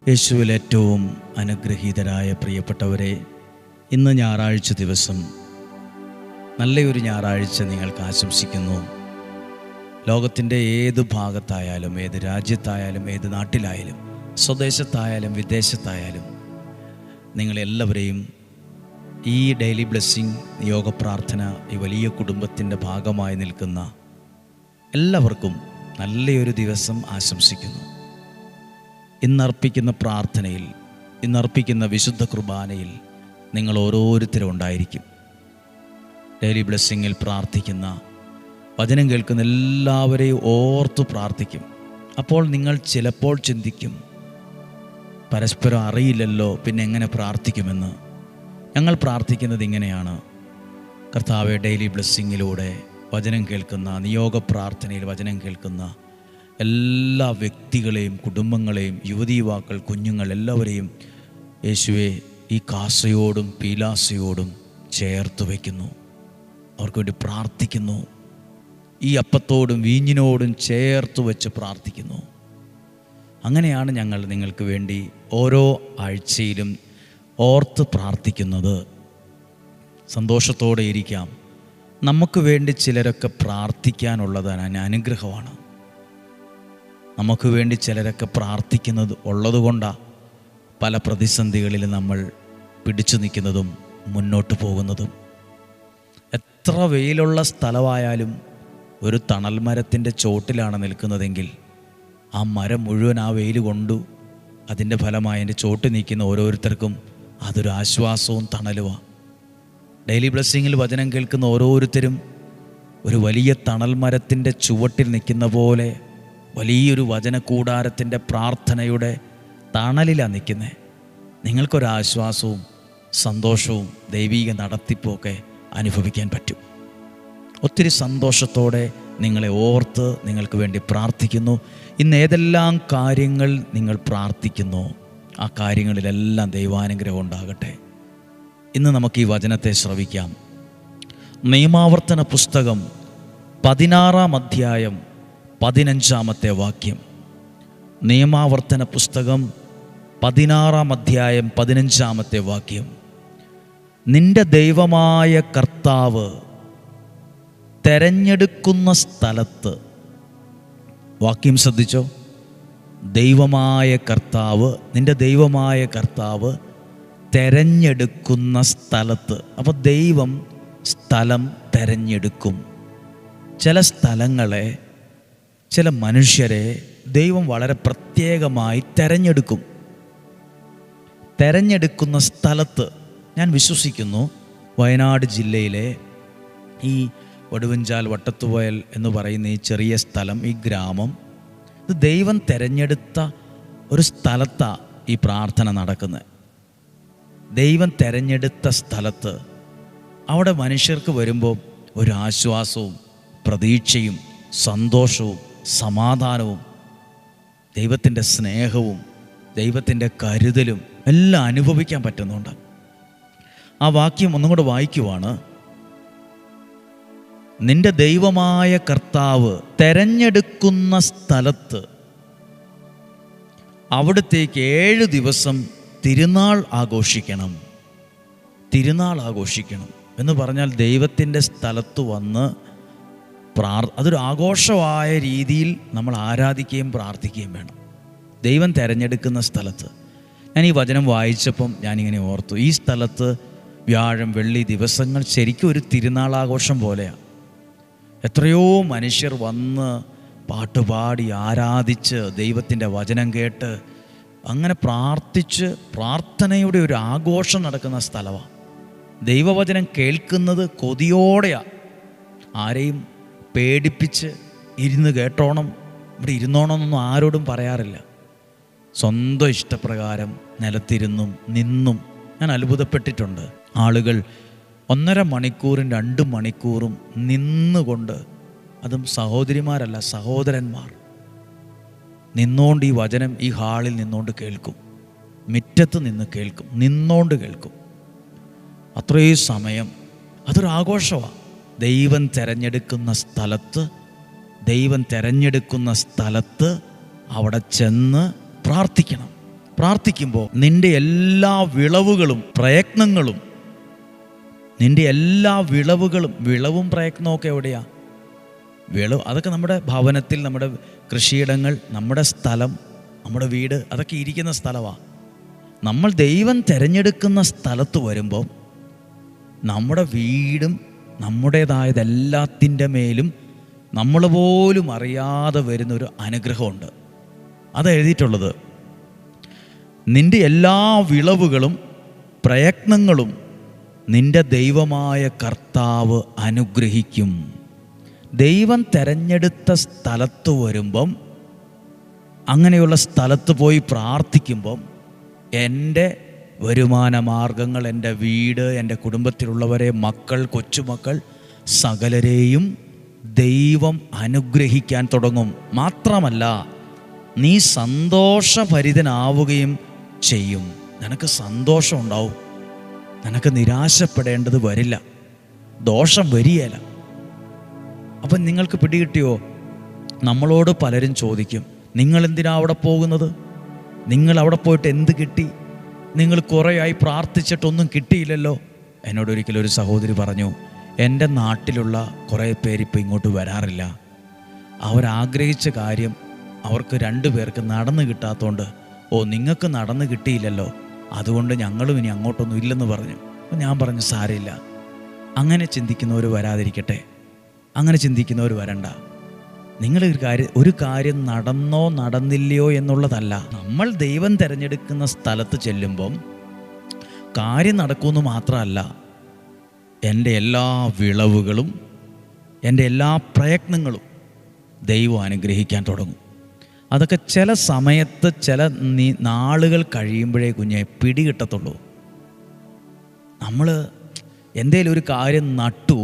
യേശുവിൽ ഏറ്റവും അനുഗ്രഹീതരായ പ്രിയപ്പെട്ടവരെ, ഇന്ന് ഞായറാഴ്ച ദിവസം നല്ലൊരു ഞായറാഴ്ച നിങ്ങൾക്ക് ആശംസിക്കുന്നു. ലോകത്തിൻ്റെ ഏത് ഭാഗത്തായാലും, ഏത് രാജ്യത്തായാലും, ഏത് നാട്ടിലായാലും, സ്വദേശത്തായാലും വിദേശത്തായാലും നിങ്ങളെല്ലാവരെയും ഈ ഡെയിലി ബ്ലെസ്സിങ് യോഗ പ്രാർത്ഥന ഈ വലിയ കുടുംബത്തിൻ്റെ ഭാഗമായി നിൽക്കുന്ന എല്ലാവർക്കും നല്ലൊരു ദിവസം ആശംസിക്കുന്നു. ഇന്നർപ്പിക്കുന്ന പ്രാർത്ഥനയിൽ, ഇന്നർപ്പിക്കുന്ന വിശുദ്ധ കുർബാനയിൽ നിങ്ങൾ ഓരോരുത്തരും ഉണ്ടായിരിക്കും. ഡെയിലി ബ്ലെസ്സിങ്ങിൽ പ്രാർത്ഥിക്കുന്ന, വചനം കേൾക്കുന്ന എല്ലാവരെയും ഓർത്തു പ്രാർത്ഥിക്കും. അപ്പോൾ നിങ്ങൾ ചിലപ്പോൾ ചിന്തിക്കും, പരസ്പരം അറിയില്ലല്ലോ, പിന്നെ എങ്ങനെ പ്രാർത്ഥിക്കുമെന്ന്. ഞങ്ങൾ പ്രാർത്ഥിക്കുന്നത് ഇങ്ങനെയാണ്: കർത്താവെ, ഡെയിലി ബ്ലെസ്സിങ്ങിലൂടെ വചനം കേൾക്കുന്ന, നിയോഗ പ്രാർത്ഥനയിൽ വചനം കേൾക്കുന്ന എല്ലാ വ്യക്തികളെയും, കുടുംബങ്ങളെയും, യുവതി യുവാക്കൾ, കുഞ്ഞുങ്ങൾ എല്ലാവരെയും യേശുവെ ഈ കാസയോടും പീലാസയോടും ചേർത്ത് വയ്ക്കുന്നു. അവർക്ക് വേണ്ടി പ്രാർത്ഥിക്കുന്നു. ഈ അപ്പത്തോടും വീഞ്ഞിനോടും ചേർത്ത് വെച്ച് പ്രാർത്ഥിക്കുന്നു. അങ്ങനെയാണ് ഞങ്ങൾ നിങ്ങൾക്ക് വേണ്ടി ഓരോ ആഴ്ചയിലും ഓർത്ത് പ്രാർത്ഥിക്കുന്നത്. സന്തോഷത്തോടെ ഇരിക്കാം. നമുക്ക് വേണ്ടി ചിലരൊക്കെ പ്രാർത്ഥിക്കാനുള്ളത് അനുഗ്രഹമാണ്. നമുക്ക് വേണ്ടി ചിലരൊക്കെ പ്രാർത്ഥിക്കുന്നത് ഉള്ളതുകൊണ്ടാണ് പല പ്രതിസന്ധികളിൽ നമ്മൾ പിടിച്ചു നിൽക്കുന്നതും മുന്നോട്ട് പോകുന്നതും. എത്ര വെയിലുള്ള സ്ഥലമായാലും ഒരു തണൽ മരത്തിൻ്റെ ചോട്ടിലാണ് നിൽക്കുന്നതെങ്കിൽ ആ മരം മുഴുവൻ ആ വെയിൽ കൊണ്ടു അതിൻ്റെ ഫലമായി അതിൻ്റെ ചോട്ടിൽ നിൽക്കുന്ന ഓരോരുത്തർക്കും അതൊരു ആശ്വാസവും തണലുമാണ്. ഡെയിലി ബ്ലെസ്സിങ്ങിൽ വചനം കേൾക്കുന്ന ഓരോരുത്തരും ഒരു വലിയ തണൽ മരത്തിൻ്റെ ചുവട്ടിൽ നിൽക്കുന്ന പോലെ വലിയൊരു വചനകൂടാരത്തിൻ്റെ പ്രാർത്ഥനയുടെ തണലിലാണ് നിൽക്കുന്നത്. നിങ്ങൾക്കൊരാശ്വാസവും സന്തോഷവും ദൈവീക നടത്തിപ്പുമൊക്കെ അനുഭവിക്കാൻ പറ്റും. ഒത്തിരി സന്തോഷത്തോടെ നിങ്ങളെ ഓർത്ത് നിങ്ങൾക്ക് വേണ്ടി പ്രാർത്ഥിക്കുന്നു. ഇന്ന് ഏതെല്ലാം കാര്യങ്ങൾ നിങ്ങൾ പ്രാർത്ഥിക്കുന്നു, ആ കാര്യങ്ങളിലെല്ലാം ദൈവാനുഗ്രഹം ഉണ്ടാകട്ടെ. ഇന്ന് നമുക്ക് ഈ വചനത്തെ ശ്രവിക്കാം. നിയമാവർത്തന പുസ്തകം 16-ാം അധ്യായം 15-ാമത്തെ വാക്യം. നിയമാവർത്തന പുസ്തകം 16-ാം അധ്യായം 15-ാമത്തെ വാക്യം. നിന്റെ ദൈവമായ കർത്താവ് തെരഞ്ഞെടുക്കുന്ന സ്ഥലത്ത്, വാക്യം ശ്രദ്ധിച്ചോ, ദൈവമായ കർത്താവ്, നിന്റെ ദൈവമായ കർത്താവ് തെരഞ്ഞെടുക്കുന്ന സ്ഥലത്ത്. അപ്പോൾ ദൈവം സ്ഥലം തെരഞ്ഞെടുക്കും. ചില സ്ഥലങ്ങളെ, ചില മനുഷ്യരെ ദൈവം വളരെ പ്രത്യേകമായി തെരഞ്ഞെടുക്കും. തെരഞ്ഞെടുക്കുന്ന സ്ഥലത്ത് ഞാൻ വിശ്വസിക്കുന്നു വയനാട് ജില്ലയിലെ ഈ വടുവഞ്ചാൽ വട്ടത്തുവയൽ എന്ന് പറയുന്ന ഈ ചെറിയ സ്ഥലം, ഈ ഗ്രാമം, ഇത് ദൈവം തെരഞ്ഞെടുത്ത ഒരു സ്ഥലത്താണ് ഈ പ്രാർത്ഥന നടക്കുന്നത്. ദൈവം തെരഞ്ഞെടുത്ത സ്ഥലത്ത് അവിടെ മനുഷ്യർക്ക് വരുമ്പോൾ ഒരു ആശ്വാസവും പ്രതീക്ഷയും സന്തോഷവും സമാധാനവും ദൈവത്തിൻ്റെ സ്നേഹവും ദൈവത്തിൻ്റെ കരുതലും എല്ലാം അനുഭവിക്കാൻ പറ്റുന്നുണ്ട്. ആ വാക്യം ഒന്നും കൂടെ വായിക്കുവാണ്. നിന്റെ ദൈവമായ കർത്താവ് തെരഞ്ഞെടുക്കുന്ന സ്ഥലത്ത് അവിടത്തേക്ക് 7 ദിവസം തിരുനാൾ ആഘോഷിക്കണം. തിരുനാൾ ആഘോഷിക്കണം എന്ന് പറഞ്ഞാൽ ദൈവത്തിൻ്റെ സ്ഥലത്ത് വന്ന് അതൊരു ആഘോഷമായ രീതിയിൽ നമ്മൾ ആരാധിക്കുകയും പ്രാർത്ഥിക്കുകയും വേണം. ദൈവം തിരഞ്ഞെടുക്കുന്ന സ്ഥലത്ത്. ഞാൻ ഈ വചനം വായിച്ചപ്പം ഞാനിങ്ങനെ ഓർത്തു, ഈ സ്ഥലത്ത് വ്യാഴം വെള്ളി ദിവസങ്ങൾ ശരിക്കും ഒരു തിരുനാളാഘോഷം പോലെയാണ്. എത്രയോ മനുഷ്യർ വന്ന് പാട്ടുപാടി ആരാധിച്ച് ദൈവത്തിൻ്റെ വചനം കേട്ട് അങ്ങനെ പ്രാർത്ഥിച്ച് പ്രാർത്ഥനയുടെ ഒരു ആഘോഷം നടക്കുന്ന സ്ഥലമാണ്. ദൈവവചനം കേൾക്കുന്നത് കൊതിയോടെയാണ്. ആരെയും പേടിപ്പിച്ച് ഇരുന്ന് കേട്ടോണം, ഇവിടെ ഇരുന്നോണമെന്നൊന്നും ആരോടും പറയാറില്ല. സ്വന്തം ഇഷ്ടപ്രകാരം നിലത്തിരുന്നും നിന്നും ഞാൻ അത്ഭുതപ്പെട്ടിട്ടുണ്ട്. ആളുകൾ 1.5 മണിക്കൂറും 2 മണിക്കൂറും നിന്നുകൊണ്ട്, അതും സഹോദരിമാരല്ല സഹോദരന്മാർ നിന്നുകൊണ്ട് ഈ വചനം ഈ ഹാളിൽ നിന്നുകൊണ്ട് കേൾക്കും. മുറ്റത്ത് നിന്ന് കേൾക്കും, നിന്നുകൊണ്ട് കേൾക്കും. അത്രയും സമയം അതൊരു ആഘോഷമാണ്. ദൈവം തിരഞ്ഞെടുക്കുന്ന സ്ഥലത്ത് അവിടെ ചെന്ന് പ്രാർത്ഥിക്കണം. പ്രാർത്ഥിക്കുമ്പോൾ നിൻ്റെ എല്ലാ വിളവുകളും പ്രയത്നങ്ങളും, നിൻ്റെ എല്ലാ വിളവും പ്രയത്നമൊക്കെ എവിടെയാ? അതൊക്കെ നമ്മുടെ ഭവനത്തിൽ, നമ്മുടെ കൃഷിയിടങ്ങൾ, നമ്മുടെ സ്ഥലം, നമ്മുടെ വീട്, അതൊക്കെ ഇരിക്കുന്ന സ്ഥലമാണ്. നമ്മൾ ദൈവം തിരഞ്ഞെടുക്കുന്ന സ്ഥലത്ത് വരുമ്പോൾ നമ്മുടെ വീടും നമ്മുടേതായതെല്ലാത്തിൻ്റെ മേലും നമ്മൾ പോലും അറിയാതെ വരുന്നൊരു അനുഗ്രഹമുണ്ട്. അത് എഴുതിയിട്ടുള്ളത്, നിൻ്റെ എല്ലാ വിളവുകളും പ്രയത്നങ്ങളും നിൻ്റെ ദൈവമായ കർത്താവ് അനുഗ്രഹിക്കും. ദൈവം തിരഞ്ഞെടുത്ത സ്ഥലത്ത് വരുമ്പം, അങ്ങനെയുള്ള സ്ഥലത്ത് പോയി പ്രാർത്ഥിക്കുമ്പം എൻ്റെ വരുമാന മാർഗങ്ങൾ, എൻ്റെ വീട്, എൻ്റെ കുടുംബത്തിലുള്ളവരെ, മക്കൾ, കൊച്ചുമക്കൾ, സകലരെയും ദൈവം അനുഗ്രഹിക്കാൻ തുടങ്ങും. മാത്രമല്ല, നീ സന്തോഷഭരിതനാവുകയും ചെയ്യും. നിനക്ക് സന്തോഷം ഉണ്ടാവും. നിനക്ക് നിരാശപ്പെടേണ്ടത് വരില്ല, ദോഷം വരികയില്ല. അപ്പം നിങ്ങൾക്ക് പിടികിട്ടിയോ? നമ്മളോട് പലരും ചോദിക്കും, നിങ്ങളെന്തിനാ അവിടെ പോകുന്നത്? നിങ്ങൾ അവിടെ പോയിട്ട് എന്ത് കിട്ടി? നിങ്ങൾ കുറേയായി പ്രാർത്ഥിച്ചിട്ടൊന്നും കിട്ടിയില്ലല്ലോ. എന്നോടൊരിക്കലും ഒരു സഹോദരി പറഞ്ഞു, എൻ്റെ നാട്ടിലുള്ള കുറേ പേരിപ്പോൾ ഇങ്ങോട്ട് വരാറില്ല. അവരാഗ്രഹിച്ച കാര്യം അവർക്ക് 2 പേർക്ക് നടന്നു കിട്ടാത്തതുകൊണ്ട്, നിങ്ങൾക്ക് നടന്നു കിട്ടിയില്ലല്ലോ, അതുകൊണ്ട് ഞങ്ങളും ഇനി അങ്ങോട്ടൊന്നും ഇല്ലെന്ന് പറഞ്ഞു. അപ്പം ഞാൻ പറഞ്ഞു, സാരമില്ല, അങ്ങനെ ചിന്തിക്കുന്നവർ വരാതിരിക്കട്ടെ, അങ്ങനെ ചിന്തിക്കുന്നവർ വരണ്ട. നിങ്ങൾ ഒരു കാര്യം നടന്നോ നടന്നില്ലയോ എന്നുള്ളതല്ല, നമ്മൾ ദൈവം തിരഞ്ഞെടുക്കുന്ന സ്ഥലത്ത് ചെല്ലുമ്പം കാര്യം നടക്കുമെന്ന് മാത്രമല്ല, എൻ്റെ എല്ലാ വിളവുകളും, എൻ്റെ എല്ലാ പ്രയത്നങ്ങളും ദൈവം അനുഗ്രഹിക്കാൻ തുടങ്ങും. അതൊക്കെ ചില സമയത്ത്, ചില നാളുകൾ കഴിയുമ്പോഴേ കുഞ്ഞെ പിടികിട്ടത്തുള്ളൂ. നമ്മൾ എന്തേലും ഒരു കാര്യം നട്ടു,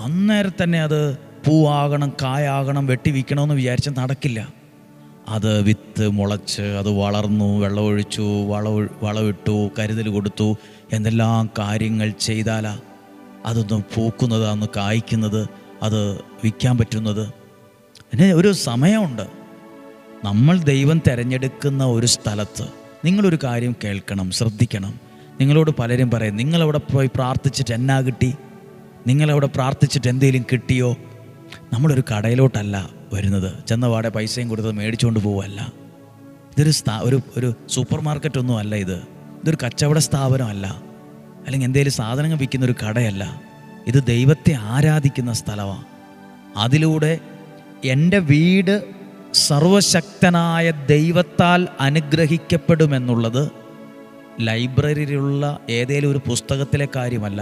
അന്നേരം തന്നെ അത് പൂവാകണം, കായാകണം, വെട്ടി വിൽക്കണമെന്ന് വിചാരിച്ചാൽ നടക്കില്ല. അത് വിത്ത് മുളച്ച്, അത് വളർന്നു, വെള്ളമൊഴിച്ചു, വളമിട്ടു, കരുതൽ കൊടുത്തു, എന്തെല്ലാം കാര്യങ്ങൾ ചെയ്താലാ അതൊന്ന് പൂക്കുന്നത്, അന്ന് കായ്ക്കുന്നത്, അത് വിൽക്കാൻ പറ്റുന്നത്. അതിന് ഒരു സമയമുണ്ട്. നമ്മൾ ദൈവം തിരഞ്ഞെടുക്കുന്ന ഒരു സ്ഥലത്ത് നിങ്ങളൊരു കാര്യം കേൾക്കണം, ശ്രദ്ധിക്കണം. നിങ്ങളോട് പലരും പറയും, നിങ്ങളവിടെ പോയി പ്രാർത്ഥിച്ചിട്ട് എന്നാ കിട്ടി? നിങ്ങളവിടെ പ്രാർത്ഥിച്ചിട്ട് എന്തെങ്കിലും കിട്ടിയോ? നമ്മളൊരു കടയിലോട്ടല്ല വരുന്നത്, ചെന്നപാടെ പൈസയും കൊടുത്ത് മേടിച്ചുകൊണ്ട് പോവല്ല. ഇതൊരു ഒരു സൂപ്പർ മാർക്കറ്റൊന്നും അല്ല. ഇതൊരു കച്ചവട സ്ഥാപനമല്ല, അല്ലെങ്കിൽ എന്തെങ്കിലും സാധനങ്ങൾ വിൽക്കുന്ന ഒരു കടയല്ല. ഇത് ദൈവത്തെ ആരാധിക്കുന്ന സ്ഥലമാണ്. അതിലൂടെ എൻ്റെ വീട് സർവശക്തനായ ദൈവത്താൽ അനുഗ്രഹിക്കപ്പെടുമെന്നുള്ളത് ലൈബ്രറിയിലുള്ള ഏതെങ്കിലും ഒരു പുസ്തകത്തിലെ കാര്യമല്ല.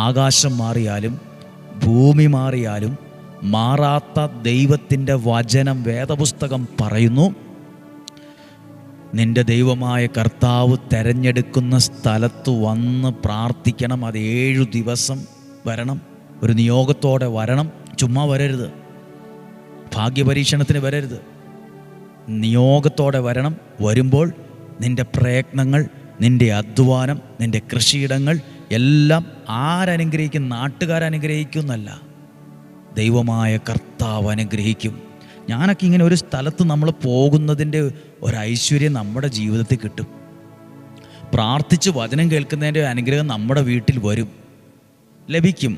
ആകാശം മാറിയാലും ഭൂമി മാറിയാലും മാറാത്ത ദൈവത്തിൻ്റെ വചനം, വേദപുസ്തകം പറയുന്നു, നിൻ്റെ ദൈവമായ കർത്താവ് തിരഞ്ഞെടുക്കുന്ന സ്ഥലത്ത് വന്ന് പ്രാർത്ഥിക്കണം. അത് 7 ദിവസം വരണം, ഒരു നിയോഗത്തോടെ വരണം. ചുമ്മാ വരരുത്, ഭാഗ്യപരീക്ഷണത്തിന് വരരുത്, നിയോഗത്തോടെ വരണം. വരുമ്പോൾ നിൻ്റെ പ്രയത്നങ്ങൾ, നിൻ്റെ അധ്വാനം, നിൻ്റെ കൃഷിയിടങ്ങൾ എല്ലാം ആരനുഗ്രഹിക്കും? നാട്ടുകാരനുഗ്രഹിക്കുന്നല്ല, ദൈവമായ കർത്താവ് അനുഗ്രഹിക്കും. ഞാനൊക്കെ ഇങ്ങനെ ഒരു സ്ഥലത്ത് നമ്മൾ പോകുന്നതിൻ്റെ ഒരു ഐശ്വര്യം നമ്മുടെ ജീവിതത്തിൽ കിട്ടും. പ്രാർത്ഥിച്ച് വചനം കേൾക്കുന്നതിൻ്റെ അനുഗ്രഹം നമ്മുടെ വീട്ടിൽ വരും, ലഭിക്കും.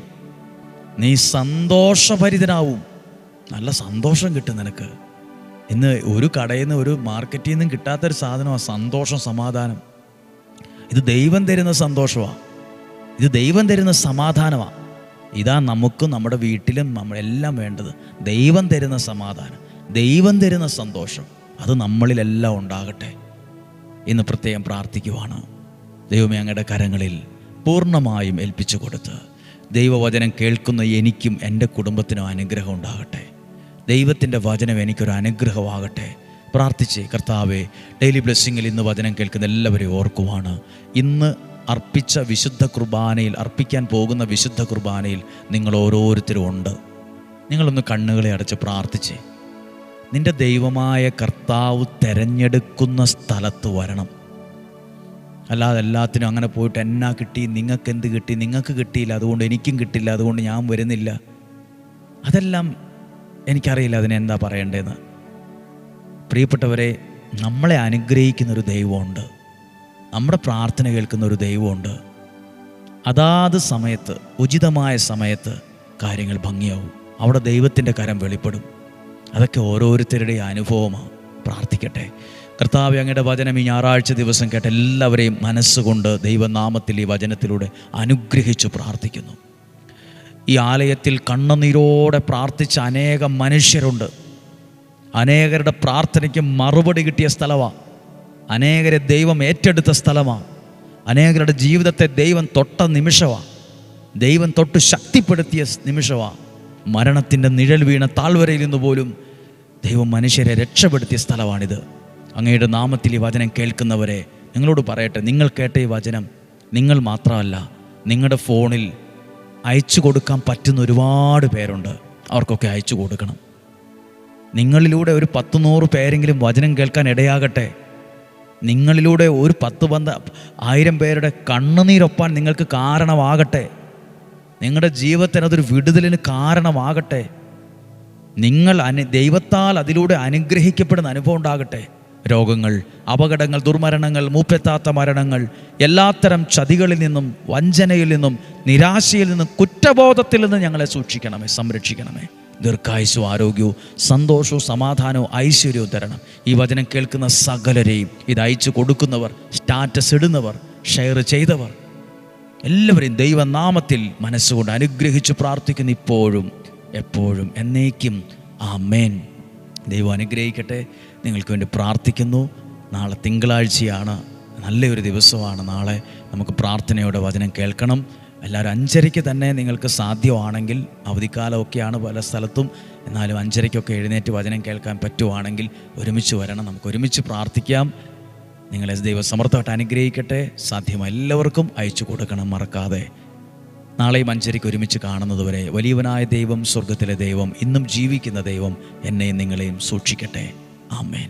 നീ സന്തോഷഭരിതനാവും, നല്ല സന്തോഷം കിട്ടും നിനക്ക്. ഇന്ന് ഒരു കടയിൽ നിന്ന്, ഒരു മാർക്കറ്റിൽ നിന്നും കിട്ടാത്തൊരു സാധനമാണ് സന്തോഷം, സമാധാനം. ഇത് ദൈവം തരുന്ന സന്തോഷമാണ്, ഇത് ദൈവം തരുന്ന സമാധാനമാണ്. ഇതാ നമുക്കും നമ്മുടെ വീട്ടിലും നമ്മളെല്ലാം വേണ്ടത്. ദൈവം തരുന്ന സമാധാനം, ദൈവം തരുന്ന സന്തോഷം, അത് നമ്മളിലെല്ലാം ഉണ്ടാകട്ടെ. ഇന്ന് പ്രത്യേകം പ്രാർത്ഥിക്കുവാണ്. ദൈവമേ, അങ്ങയുടെ കരങ്ങളിൽ പൂർണ്ണമായും ഏൽപ്പിച്ചു കൊടുത്ത് ദൈവവചനം കേൾക്കുന്ന എനിക്കും എൻ്റെ കുടുംബത്തിനും അനുഗ്രഹം ഉണ്ടാകട്ടെ. ദൈവത്തിൻ്റെ വചനം എനിക്കൊരു അനുഗ്രഹമാകട്ടെ. പ്രാർത്ഥിച്ച്, കർത്താവേ, ഡെയിലി ബ്ലെസ്സിങ്ങിൽ ഇന്ന് വചനം കേൾക്കുന്ന എല്ലാവരെയും ഓർക്കുവാണ്. ഇന്ന് അർപ്പിച്ച വിശുദ്ധ കുർബാനയിൽ, അർപ്പിക്കാൻ പോകുന്ന വിശുദ്ധ കുർബാനയിൽ നിങ്ങൾ ഓരോരുത്തരും ഉണ്ട്. നിങ്ങളൊന്ന് കണ്ണുകളെ അടച്ച് പ്രാർത്ഥിച്ച്, നിൻ്റെ ദൈവമായ കർത്താവ് തിരഞ്ഞെടുക്കുന്ന സ്ഥലത്ത് വരണം. അല്ലാതെ എല്ലാത്തിനും അങ്ങനെ പോയിട്ട് എന്നാ കിട്ടി, നിങ്ങൾക്ക് എന്ത് കിട്ടി, നിങ്ങൾക്ക് കിട്ടിയില്ല അതുകൊണ്ട് എനിക്കും കിട്ടില്ല, അതുകൊണ്ട് ഞാൻ വരുന്നില്ല, അതെല്ലാം എനിക്കറിയില്ല അതിനെന്താ പറയേണ്ടതെന്ന്. പ്രിയപ്പെട്ടവരെ, നമ്മളെ അനുഗ്രഹിക്കുന്നൊരു ദൈവമുണ്ട്. നമ്മുടെ പ്രാർത്ഥന കേൾക്കുന്ന ഒരു ദൈവമുണ്ട്. അതാത് സമയത്ത്, ഉചിതമായ സമയത്ത് കാര്യങ്ങൾ ഭംഗിയാവും. അവിടെ ദൈവത്തിൻ്റെ കരം വെളിപ്പെടും. അതൊക്കെ ഓരോരുത്തരുടെയും അനുഭവമാണ്. പ്രാർത്ഥിക്കട്ടെ. കർത്താവേ, അങ്ങയുടെ വചനം ഈ ഞായറാഴ്ച ദിവസം കേട്ട എല്ലാവരെയും മനസ്സുകൊണ്ട് ദൈവനാമത്തിൽ ഈ വചനത്തിലൂടെ അനുഗ്രഹിച്ചു പ്രാർത്ഥിക്കുന്നു. ഈ ആലയത്തിൽ കണ്ണുനീരോടെ പ്രാർത്ഥിച്ച അനേകം മനുഷ്യരുണ്ട്. അനേകരുടെ പ്രാർത്ഥനയ്ക്ക് മറുപടി കിട്ടിയ സ്ഥലമാണ്. അനേകരെ ദൈവം ഏറ്റെടുത്ത സ്ഥലമാണ്. അനേകരുടെ ജീവിതത്തെ ദൈവം തൊട്ട നിമിഷമാണ്. ദൈവം തൊട്ട് ശക്തിപ്പെടുത്തിയ നിമിഷമാണ്. മരണത്തിൻ്റെ നിഴൽ വീണ താഴ്വരയിൽ നിന്ന് പോലും ദൈവം മനുഷ്യരെ രക്ഷപ്പെടുത്തിയ സ്ഥലമാണിത്. അങ്ങയുടെ നാമത്തിൽ ഈ വചനം കേൾക്കുന്നവരെ നിങ്ങളോട് പറയട്ടെ, നിങ്ങൾ കേട്ട ഈ വചനം നിങ്ങൾ മാത്രമല്ല, നിങ്ങളുടെ ഫോണിൽ അയച്ചു കൊടുക്കാൻ പറ്റുന്ന ഒരുപാട് പേരുണ്ട്. അവർക്കൊക്കെ അയച്ചു കൊടുക്കണം. നിങ്ങളിലൂടെ ഒരു 10-100 പേരെങ്കിലും വചനം കേൾക്കാൻ ഇടയാകട്ടെ. നിങ്ങളിലൂടെ ഒരു 10,000 പേരുടെ കണ്ണുനീരൊപ്പാൻ നിങ്ങൾക്ക് കാരണമാകട്ടെ. നിങ്ങളുടെ ജീവിതത്തിന് അതൊരു വിടുതലിന് കാരണമാകട്ടെ. നിങ്ങൾ ദൈവത്താൽ അതിലൂടെ അനുഗ്രഹിക്കപ്പെടുന്ന അനുഭവം ഉണ്ടാകട്ടെ. രോഗങ്ങൾ, അപകടങ്ങൾ, ദുർമരണങ്ങൾ, മൂപ്പെത്താത്ത മരണങ്ങൾ, എല്ലാത്തരം ചതികളിൽ നിന്നും, വഞ്ചനയിൽ നിന്നും, നിരാശയിൽ നിന്നും, കുറ്റബോധത്തിൽ നിന്നും ഞങ്ങളെ സൂക്ഷിക്കണമേ, സംരക്ഷിക്കണമേ. ദീർഘായുസ്സും ആരോഗ്യവും സന്തോഷവും സമാധാനവും ഐശ്വര്യവും തരണം. ഈ വചനം കേൾക്കുന്ന സകലരെയും, ഇത് അയച്ചു കൊടുക്കുന്നവർ, സ്റ്റാറ്റസ് ഇടുന്നവർ, ഷെയർ ചെയ്തവർ, എല്ലാവരെയും ദൈവനാമത്തിൽ മനസ്സുകൊണ്ട് അനുഗ്രഹിച്ച് പ്രാർത്ഥിക്കുന്നു, ഇപ്പോഴും എപ്പോഴും എന്നേക്കും. ആമേൻ. ദൈവം അനുഗ്രഹിക്കട്ടെ. നിങ്ങൾക്ക് വേണ്ടി പ്രാർത്ഥിക്കുന്നു. നാളെ തിങ്കളാഴ്ചയാണ്, നല്ലൊരു ദിവസമാണ്. നാളെ നമുക്ക് പ്രാർത്ഥനയോടെ വചനം കേൾക്കണം. എല്ലാവരും 5:30 തന്നെ നിങ്ങൾക്ക് സാധ്യമാണെങ്കിൽ, അവധിക്കാലമൊക്കെയാണ് പല സ്ഥലത്തും, എന്നാലും 5:30 എഴുന്നേറ്റ് വചനം കേൾക്കാൻ പറ്റുവാണെങ്കിൽ ഒരുമിച്ച് വരണം. നമുക്ക് ഒരുമിച്ച് പ്രാർത്ഥിക്കാം. നിങ്ങളെ ദൈവം സമർത്ഥമായിട്ട് അനുഗ്രഹിക്കട്ടെ. സാധ്യമായ എല്ലാവർക്കും അയച്ചു കൊടുക്കണം, മറക്കാതെ. നാളെയും 5:30 ഒരുമിച്ച് കാണുന്നതുവരെ വലിയവനായ ദൈവം, സ്വർഗത്തിലെ ദൈവം, ഇന്നും ജീവിക്കുന്ന ദൈവം എന്നെയും നിങ്ങളെയും സൂക്ഷിക്കട്ടെ. ആമേൻ.